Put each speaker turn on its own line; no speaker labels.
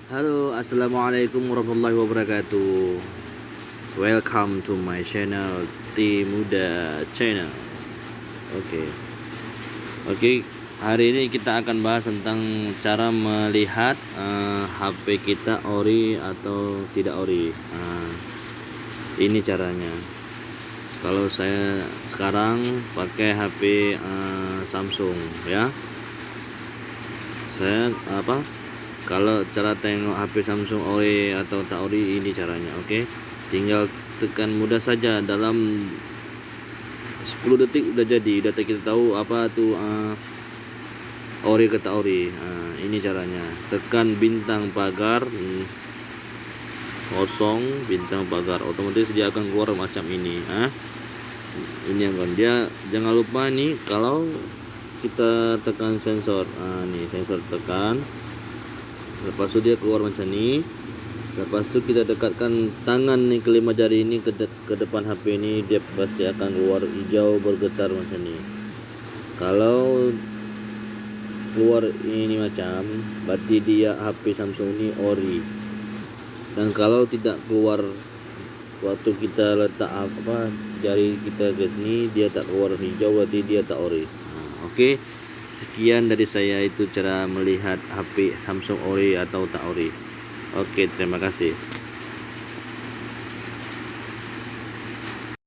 Halo, assalamualaikum warahmatullahi wabarakatuh. Welcome to my channel T Muda Channel. Oke, oke. Hari ini kita akan bahas tentang cara melihat HP kita ori atau tidak ori. Ini caranya. Kalau saya sekarang pakai HP Samsung ya. Saya kalau cara tengok HP Samsung ori atau tak ori, ini caranya. Oke, tinggal tekan mudah saja, dalam 10 detik udah jadi, udah kita tahu apa tuh ori ke tak ori. Ini caranya, tekan bintang pagar kosong, bintang pagar, otomatis dia akan keluar macam ini. Ini yang kan dia, jangan lupa nih kalau kita tekan sensor, nih sensor tekan, lepas itu dia keluar macam ini. Lepas itu kita dekatkan tangan nih, kelima jari ini ke depan HP ini, dia pasti akan keluar hijau bergetar macam ini. Kalau keluar ini macam, berarti dia HP Samsung ini ori. Dan kalau tidak keluar waktu kita letak jari kita ke sini, dia tak keluar hijau, berarti dia tak ori. Oke. Sekian dari saya, itu cara melihat HP Samsung ori atau tak ori. Oke, terima kasih.